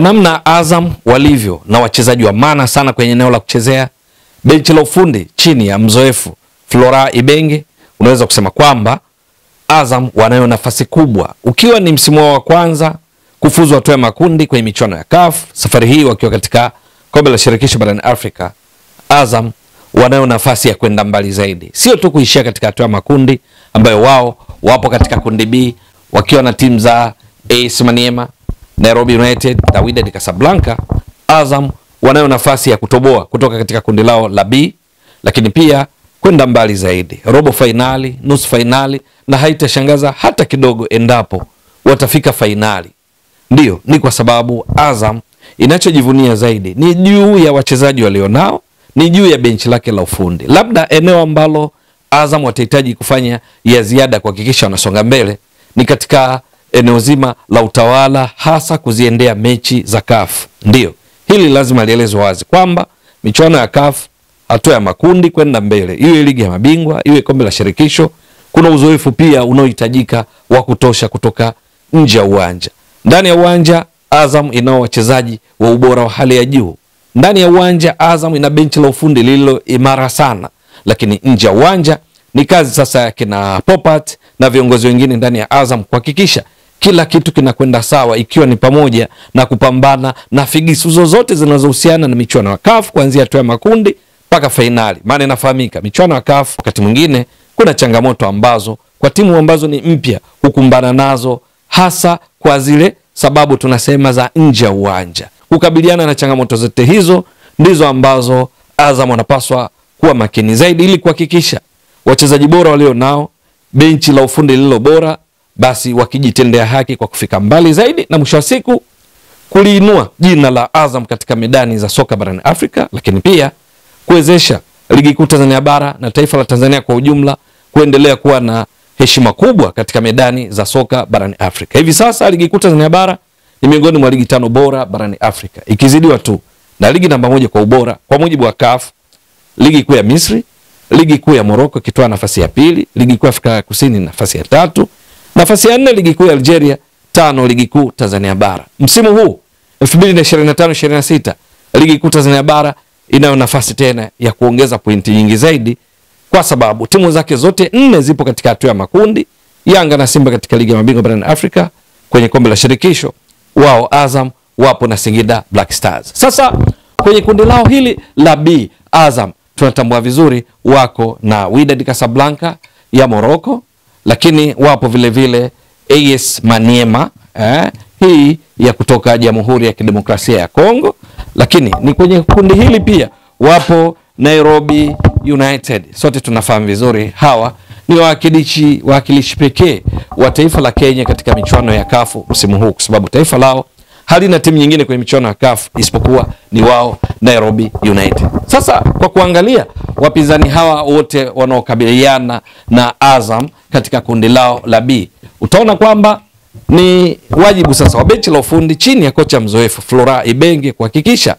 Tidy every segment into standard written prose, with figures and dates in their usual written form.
namna Azam walivyo na wachezaji wa maana sana kwenye eneo la kuchezea, benchi la ufundi chini ya mzoefu Florent Ibenge, unaweza kusema kwamba Azam wanayo nafasi kubwa, ukiwa ni msimu wao wa kwanza kufuzu hatua ya makundi kwenye michuano ya CAF. Safari hii wakiwa katika kombe la shirikisho barani Afrika, Azam wanayo nafasi ya kwenda mbali zaidi, sio tu kuishia katika hatua ya makundi ambayo wao wapo katika kundi B wakiwa na timu za AS Maniema, Nairobi United na Wydad Casablanca. Azam wanayo nafasi ya kutoboa kutoka katika kundi lao la B, lakini pia kwenda mbali zaidi, robo finali, nusu finali, na haitashangaza hata kidogo endapo watafika finali. Ndio, ni kwa sababu Azam inachojivunia zaidi ni juu ya wachezaji walionao, ni juu ya benchi lake la ufundi. Labda eneo ambalo Azam watahitaji kufanya ya ziada kuhakikisha wanasonga mbele ni katika eneo zima la utawala, hasa kuziendea mechi za CAF. Ndio, hili lazima lielezwe wazi kwamba michuano ya CAF, hatua ya makundi kwenda mbele, iwe ligi ya mabingwa, iwe kombe la shirikisho, kuna uzoefu pia unaohitajika wa kutosha kutoka nje ya uwanja. Ndani ya uwanja Azam inao wachezaji wa ubora wa hali ya juu. Ndani ya uwanja Azam ina benchi la ufundi lililo imara sana, lakini nje ya uwanja ni kazi sasa ya kina Popat na viongozi wengine ndani ya Azam kuhakikisha kila kitu kinakwenda sawa, ikiwa ni pamoja na kupambana na figisu zozote zinazohusiana na michuano ya CAF kuanzia hatua ya makundi mpaka finali. Maana inafahamika michuano ya CAF wakati mwingine kuna changamoto ambazo kwa timu ambazo ni mpya hukumbana nazo, hasa kwa zile sababu tunasema za nje ya uwanja. Kukabiliana na changamoto zote hizo ndizo ambazo Azam wanapaswa kuwa makini zaidi ili kuhakikisha wachezaji bora walio nao, benchi la ufundi lililo bora, basi wakijitendea haki kwa kufika mbali zaidi na mwisho wa siku kuliinua jina la Azam katika medani za soka barani Afrika, lakini pia kuwezesha ligi kuu Tanzania bara na taifa la Tanzania kwa ujumla kuendelea kuwa na heshima kubwa katika medani za soka barani Afrika. Hivi sasa ligi kuu Tanzania bara ni miongoni mwa ligi 5 bora barani Afrika, ikizidiwa tu na ligi namba 1 kwa ubora kwa mujibu wa CAF, ligi kuu ya Misri, ligi kuu ya Morocco ikitoa nafasi ya pili, ligi kuu Afrika ya Kusini nafasi ya 3, nafasi ya 4 ligi kuu ya Algeria, 5 ligi kuu Tanzania bara. Msimu huu 2025-26 ligi kuu Tanzania bara inayo nafasi tena ya kuongeza pointi nyingi zaidi, kwa sababu timu zake zote 4 zipo katika hatua ya makundi. Yanga na Simba katika ligi ya mabingwa barani Afrika, kwenye kombe la shirikisho wao Azam wapo na Singida Black Stars. Sasa kwenye kundi lao hili la B, Azam tunatambua vizuri wako na Wydad Casablanca ya Morocco, lakini wapo vile vile AS Maniema hii ya kutoka Jamhuri ya Kidemokrasia ya Kongo, lakini ni kwenye kundi hili pia wapo Nairobi United. Sote tunafahamu vizuri hawa ni wakilishi pekee wa taifa la Kenya katika michuano ya CAF msimu huu, kwa sababu taifa lao halina timu nyingine kwenye michuano ya CAF isipokuwa ni wao Nairobi United. Sasa kwa kuangalia wapinzani hawa wote wanaokabiliana na Azam katika kundi lao la B, utaona kwamba ni wajibu sasa wa benchi la ufundi chini ya kocha mzoefu Florent Ibenge kuhakikisha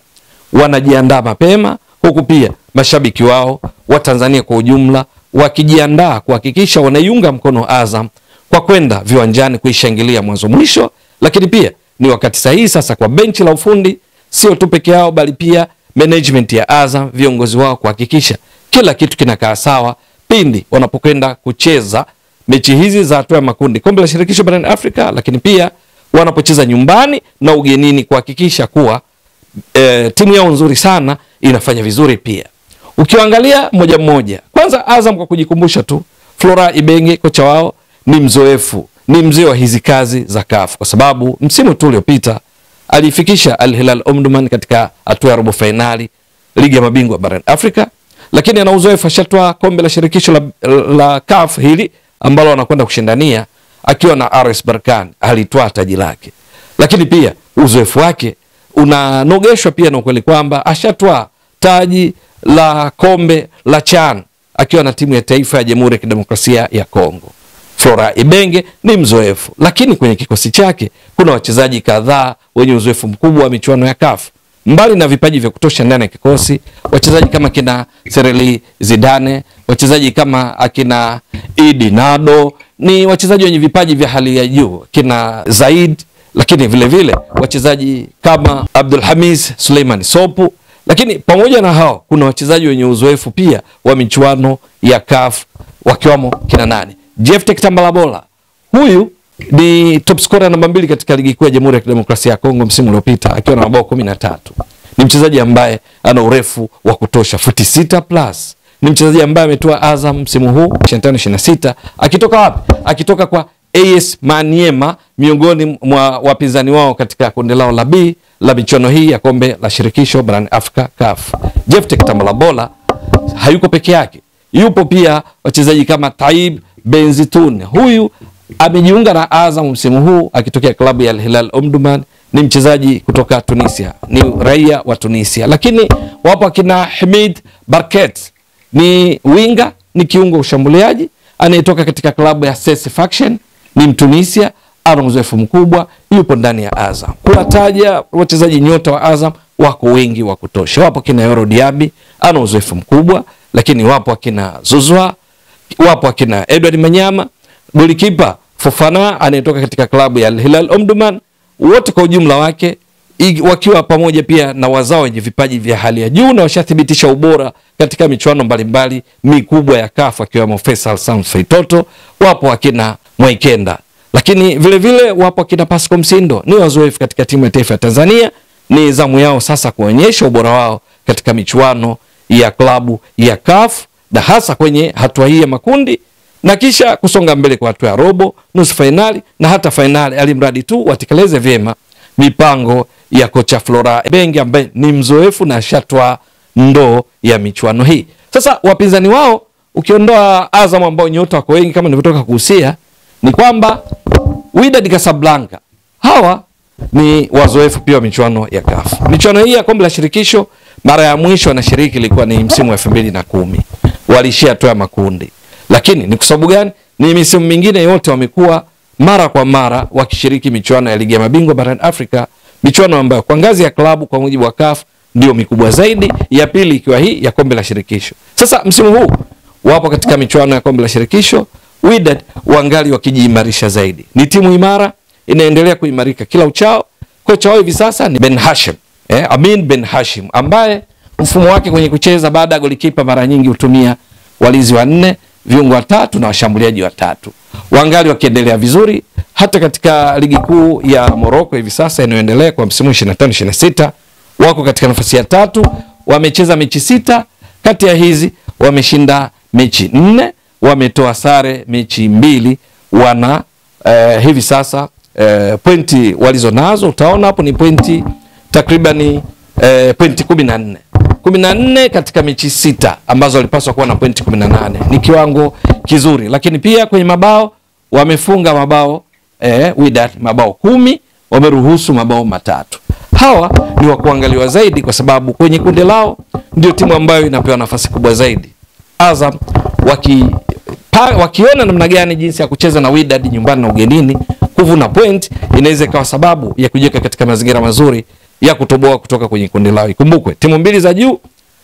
wanajiandaa mapema, huku pia mashabiki wao wa Tanzania kwa ujumla wakijiandaa kuhakikisha wanaiunga mkono Azam kwa kwenda viwanjani kuishangilia mwanzo mwisho. Lakini pia ni wakati sahihi sasa kwa benchi la ufundi, sio tu peke yao bali pia management ya Azam, viongozi wao kuhakikisha kila kitu kinakaa sawa pindi wanapokwenda kucheza mechi hizi za hatua ya makundi kombe la shirikisho barani Afrika, lakini pia wanapocheza nyumbani na ugenini kuhakikisha kuwa timu yao nzuri sana inafanya vizuri pia. Ukiangalia moja moja, kwanza Azam kwa kujikumbusha tu, Florent Ibenge kocha wao ni mzoefu, ni mzee wa hizi kazi za CAF, kwa sababu msimu tu uliopita alifikisha Al Hilal Omdurman katika hatua ya robo finali ligi ya mabingwa barani Afrika, lakini ana uzoefu, ashatwa kombe la shirikisho la CAF hili ambalo anakwenda kushindania akiwa na RS Berkane, alitwaa taji lake. Lakini pia uzoefu wake unanogeshwa pia na ukweli kwamba ashatwa taji la kombe la CHAN akiwa na timu ya taifa ya Jamhuri ya Kidemokrasia ya Kongo. Florent Ibenge ni mzoefu, lakini kwenye kikosi chake kuna wachezaji kadhaa wenye uzoefu mkubwa wa michuano ya CAF. Mbali na vipaji vya kutosha ndani ya kikosi, wachezaji kama kina Sereli Zidane, wachezaji kama akina Idi Nado, ni wachezaji wenye vipaji vya hali ya juu, kina Zaid, lakini vile vile wachezaji kama Abdul Hamiz Suleiman Sopu. Lakini pamoja na hao kuna wachezaji wenye uzoefu pia wa michuano ya CAF wakiwamo kina nani? Jephte Kitambala Bola. Huyu ni top scorer namba 2 katika ligi kuu ya Jamhuri ya Kidemokrasia ya Kongo msimu uliopita akiwa na mabao 13. Ni mchezaji ambaye ana urefu wa kutosha futi 6+. Ni mchezaji ambaye ametoa Azam msimu huu 25-26 akitoka wapi? Akitoka kwa AS Maniema, miongoni mwa wapinzani wao katika kundi lao la B la michuano hii ya kombe la shirikisho barani Afrika CAF. Jephte Kitambala Bola hayuko peke yake. Yupo pia wachezaji kama Taib Benzitoun. Huyu amejiunga na Azam msimu huu akitokea klabu ya Al Hilal Omdurman. Ni mchezaji kutoka Tunisia, ni raia wa Tunisia. Lakini wapo akina Hamid Barket, ni winga, ni kiungo ushambuliaji anayetoka katika klabu ya Satisfaction, ni Mtunisia, ana uzoefu mkubwa, yupo ndani ya Azam. Kuwataja wachezaji nyota wa Azam wako wengi wa kutosha. Wapo kina Yoro Diaby, ana uzoefu mkubwa, lakini wapo akina Zuzwa, wapo akina Edward Manyama, golikipa Fofana anayetoka katika klabu ya Al Hilal Omdurman. Wote kwa ujumla wake wakiwa pamoja pia na wazao wenye vipaji vya hali ya juu na washathibitisha ubora katika michuano mbalimbali mikubwa ya CAF, akiwemo Faisal Samson Toto, wapo akina Mwaikenda. Lakini vile vile wapo akina Pascal Msindo, ni wazoefu katika timu ya taifa ya Tanzania. Ni zamu yao sasa kuonyesha ubora wao katika michuano ya klabu ya CAF, na hasa kwenye hatua hii ya makundi, na kisha kusonga mbele kwa hatua ya robo, nusu finali na hata finali, alimradi tu watekeleze vyema mipango ya kocha Flora Ibenge ambaye ni mzoefu na shatwa ndoo ya michuano hii. Sasa wapinzani wao, ukiondoa Azam ambao nyota wako wengi kama nilivyotoka kuhusia, ni kwamba Wydad Casablanca hawa ni wazoefu pia wa michuano ya CAF. Michuano hii ya kombe la shirikisho mara ya mwisho wanashiriki ilikuwa ni msimu wa 2010. Walishia hatua ya makundi. Lakini ni kwa sababu gani? Ni misimu mingine yote wamekuwa mara kwa mara wakishiriki michuano ya ligi ya mabingwa barani Afrika, michuano ambayo kwa ngazi ya klabu kwa mujibu wa CAF ndio mikubwa zaidi, ya pili ikiwa hii ya kombe la shirikisho. Sasa msimu huu wapo katika michuano ya kombe la shirikisho, Wydad wangali wakijiimarisha zaidi. Ni timu imara, inaendelea kuimarika kila uchao. Kocha wao hivi sasa ni Ben Hashim, Amin Ben Hashim, ambaye mfumo wake kwenye kucheza baada ya golikipa mara nyingi hutumia walinzi 4, viungo 3 na washambuliaji 3. Wangali wakiendelea vizuri hata katika ligi kuu ya Morocco hivi sasa inayoendelea kwa msimu 25-26. Wako katika nafasi ya 3, wamecheza mechi 6, kati ya hizi wameshinda mechi 4, wametoa sare mechi 2. Wana hivi sasa pointi walizonazo utaona hapo ni pointi takribani pointi 14 katika mechi 6 ambazo walipaswa kuwa na pointi 18. Ni kiwango kizuri. Lakini pia kwenye mabao wamefunga mabao Wydad mabao 10, wameruhusu mabao 3. Hawa ni wa kuangaliwa zaidi kwa sababu kwenye kundi lao ndio timu ambayo inapewa nafasi kubwa zaidi. Azam wakiona namna gani jinsi ya kucheza na Wydad nyumbani na ugenini, kuvuna point inaweza ikawa sababu ya kujiweka katika mazingira mazuri ya kutoboa kutoka kwenye kundi lao. Ikumbukwe timu mbili za juu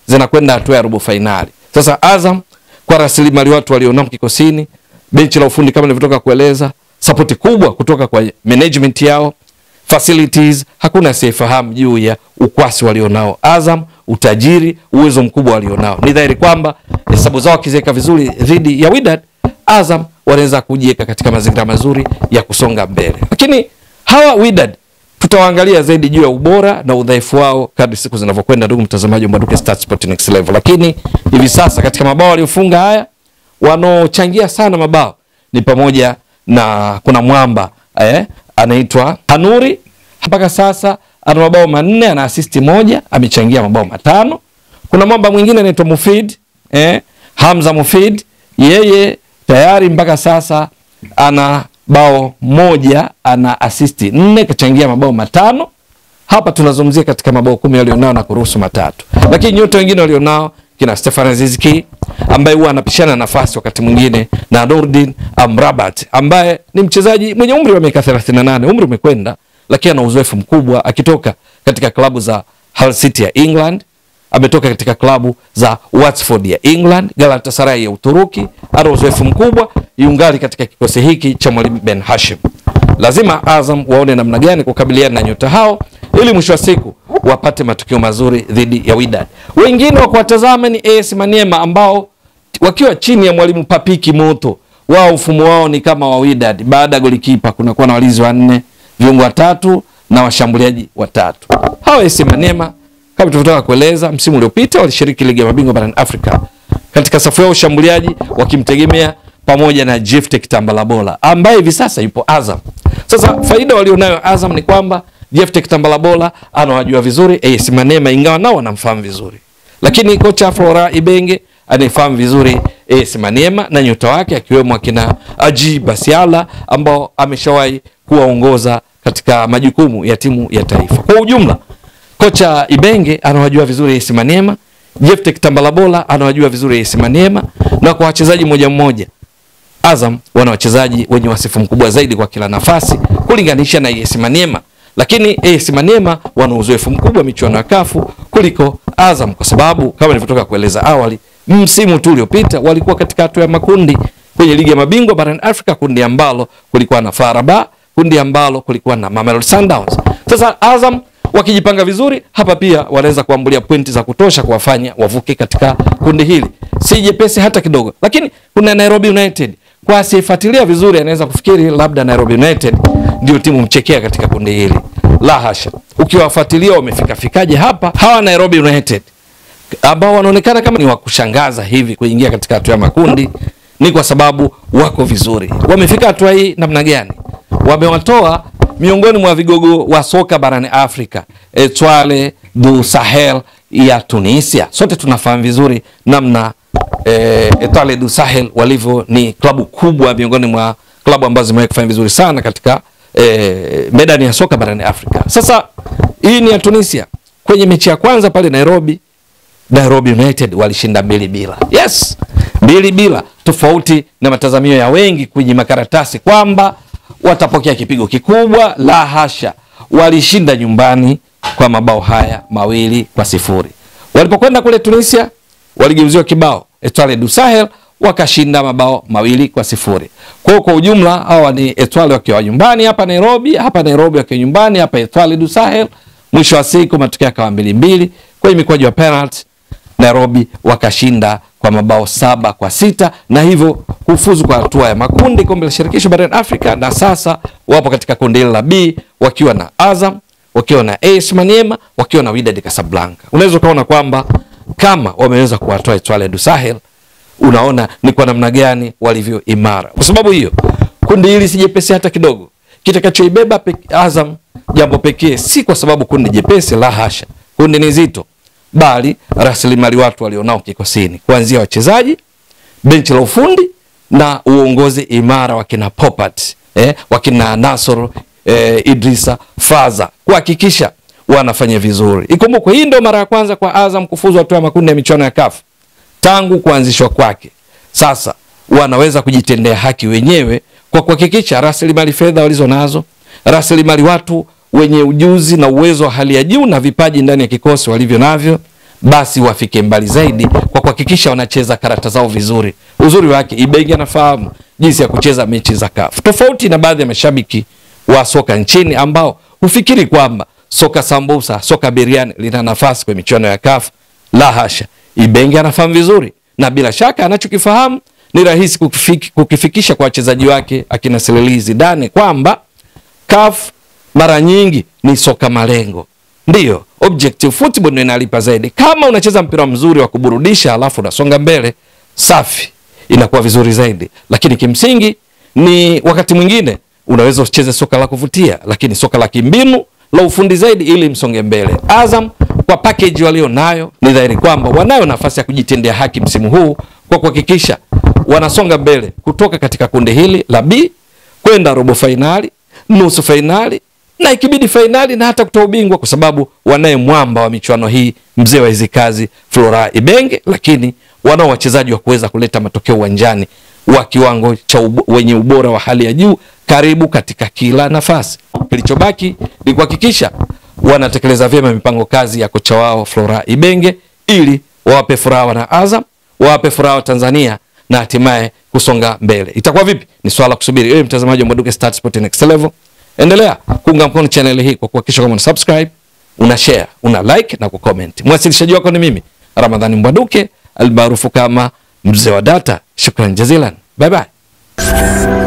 zinakwenda hatua ya robo finali. Sasa Azam kwa rasilimali watu walionao kikosini, benchi la ufundi kama nilivyotoka kueleza, support kubwa kutoka kwa management yao, facilities, hakuna asiyefahamu juu ya ukwasi walionao Azam, utajiri, uwezo mkubwa walionao. Ni dhahiri kwamba hesabu zao kiziweka vizuri dhidi ya Wydad, Azam wanaweza kujiweka katika mazingira mazuri ya kusonga mbele. Lakini hawa Wydad tutawaangalia zaidi juu ya ubora na udhaifu wao kadri siku zinavyokwenda, ndugu mtazamaji wa Mbwaduke Stats Sport Next Level. Lakini hivi sasa katika mabao waliofunga haya, wanaochangia sana mabao ni pamoja na kuna mwamba anaitwa Hanuri, mpaka sasa ana mabao 4, ana assist 1, amechangia mabao 5. Kuna mwamba mwingine anaitwa Mufid, Hamza Mufid, yeye tayari mpaka sasa ana bao 1, ana assist 4, kachangia mabao 5. Hapa tunazungumzia katika mabao 10 walionao na kuruhusu 3. Lakini nyota wengine walionao kina Stefan Azizki ambaye huwa anapishana nafasi wakati mwingine na Nurdin Amrabat ambaye ni mchezaji mwenye umri wa miaka 38, umri umekwenda, lakini ana uzoefu mkubwa akitoka katika klabu za Hull City ya England, ametoka katika klabu za Watford ya England, Galatasaray ya Uturuki, ana uzoefu mkubwa, yungali katika kikosi hiki cha mwalimu Ben Hashim. Lazima Azam waone namna gani kukabiliana na nyota hao ili mwisho wa siku wapate matokeo mazuri dhidi ya Wydad. Wengine wa kuwatazama ni AS Maniema ambao wakiwa chini ya mwalimu Papiki Moto, wao mfumo wao ni kama wa Wydad. Baada ya golikipa kuna kuwa na walinzi 4, viungo 3 na washambuliaji 3. Hao AS Maniema kama tulivyotoka kueleza, msimu uliopita walishiriki ligi ya mabingwa barani Afrika katika safu ya ushambuliaji wakimtegemea pamoja na Jephte Kitambala Bola ambaye hivi sasa yupo Azam. Sasa faida walionayo Azam ni kwamba Jephte Kitambala Bola anawajua vizuri AS Maniema, ingawa nao wanamfahamu vizuri. Lakini kocha Florent Ibenge anafahamu vizuri AS Maniema na nyota wake akiwemo akina Aji Basiala ambao ameshawahi kuwaongoza katika majukumu ya timu ya taifa. Kwa ujumla, kocha Ibenge anawajua vizuri AS Maniema, Jephte Kitambala Bola anawajua vizuri AS Maniema, na kwa wachezaji mmoja mmoja Azam wana wachezaji wenye wasifu mkubwa zaidi kwa kila nafasi kulinganisha na AS Maniema. Lakini AS Maniema wana uzoefu mkubwa michuano ya CAF kuliko Azam, kwa sababu kama nilivyotoka kueleza awali, msimu tu uliopita walikuwa katika hatua ya makundi kwenye ligi ya mabingwa barani Afrika, kundi ambalo kulikuwa na FAR Rabat, kundi ambalo kulikuwa na Mamelodi Sundowns. Sasa Azam wakijipanga vizuri hapa pia wanaweza kuambulia pointi za kutosha kuwafanya wavuke katika kundi hili. Si jepesi hata kidogo. Lakini kuna Nairobi United. Kwa asiyefuatilia vizuri anaweza kufikiri labda Nairobi United ndio timu mchekea katika kundi hili. La hasha. Ukiwafuatilia wamefika fikaje hapa, hawa Nairobi United ambao wanaonekana kama ni wakushangaza hivi kuingia katika hatua ya makundi, ni kwa sababu wako vizuri. Wamefika hatua hii namna gani? Wamewatoa miongoni mwa vigogo wa soka barani Afrika, Etoile du Sahel ya Tunisia. Sote tunafahamu vizuri namna Etoile du Sahel walivyo, ni klabu kubwa miongoni mwa klabu ambazo zimewahi kufanya vizuri sana katika medani ya soka barani Afrika. Sasa hii ni ya Tunisia. Kwenye mechi ya kwanza pale Nairobi United walishinda 2-0. Yes, 2-0, tofauti na matazamio ya wengi kwenye makaratasi kwamba watapokea kipigo kikubwa. La hasha, walishinda nyumbani kwa mabao haya 2-0. Walipokwenda kule Tunisia waligeuziwa kibao, Etoile du Sahel wakashinda mabao 2-0. Kwa ujumla hawa ni Etoile wakiwa nyumbani hapa Nairobi wakiwa nyumbani hapa Etoile du Sahel. Mwisho wa siku matokeo yakawa 2-2 kwa mikwaju ya penalty. Nairobi wakashinda kwa mabao 7-6 na hivyo kufuzu kwa hatua ya makundi kombe la shirikisho barani Afrika, na sasa wapo katika kundi la B wakiwa na Azam, wakiwa na AS Maniema, wakiwa na Wydad Casablanca. Unaweza kuona kwamba kama wameweza kuwatoa Etoile du Sahel, unaona ni kwa namna gani walivyo imara. Kwa sababu hiyo kundi hili si jepesi hata kidogo. Kitakachoibeba Azam jambo pekee si kwa sababu kundi jepesi, la hasha. Kundi ni zito, bali rasilimali watu walionao kikosini, kuanzia wachezaji, benchi la ufundi na uongozi imara wakina Popat, wakina Nasor, Idrissa Faza, kuhakikisha wanafanya vizuri. Ikumbukwe hii ndio mara ya kwanza kwa Azam kufuzu hatua ya makundi ya michuano ya CAF tangu kuanzishwa kwake. Sasa wanaweza kujitendea haki wenyewe kwa kuhakikisha rasilimali fedha walizo nazo, rasilimali watu wenye ujuzi na uwezo wa hali ya juu na vipaji ndani ya kikosi walivyo navyo, basi wafike mbali zaidi kwa kuhakikisha wanacheza karata zao vizuri. Uzuri wake Ibenge anafahamu jinsi ya kucheza mechi za CAF, tofauti na baadhi ya mashabiki wa soka nchini ambao hufikiri kwamba soka sambusa, soka biriani lina nafasi kwa michuano ya CAF. La hasha, Ibenge anafahamu vizuri, na bila shaka anachokifahamu ni rahisi kukifikisha kwa wachezaji wake akina Zinedine Zidane kwamba CAF mara nyingi ni soka malengo. Ndiyo, objective football ndio inalipa zaidi. Kama unacheza mpira mzuri wa kuburudisha alafu unasonga mbele, safi, inakuwa vizuri zaidi. Lakini kimsingi ni wakati mwingine unaweza ucheze soka la kuvutia, lakini soka la kimbinu, la ufundi zaidi ili msonge mbele. Azam kwa package walio nayo ni dhahiri kwamba wanayo nafasi ya kujitendea haki msimu huu kwa kuhakikisha wanasonga mbele kutoka katika kundi hili la B kwenda robo finali, nusu finali na ikibidi finali na hata kutoa ubingwa, kwa sababu wanaye mwamba wa michuano hii, mzee wa hizi kazi Florent Ibenge, lakini wanao wachezaji wa kuweza kuleta matokeo uwanjani wa kiwango cha wenye ubora wa hali ya juu karibu katika kila nafasi. Kilichobaki ni kuhakikisha wanatekeleza vyema mipango kazi ya kocha wao Florent Ibenge ili wawape furaha na Azam, wawape furaha Tanzania na hatimaye kusonga mbele. Itakuwa vipi? Ni swala kusubiri. Wewe mtazamaji wa Mbwaduke Stats Sport Next Level, endelea kuunga mkono channel hii kwa kuhakikisha kama una subscribe, una share, una like na kucomment. Mwasilishaji wako ni mimi Ramadhani Mbwaduke almaarufu kama Mzee wa Data. Shukran jazilan. Bye bye.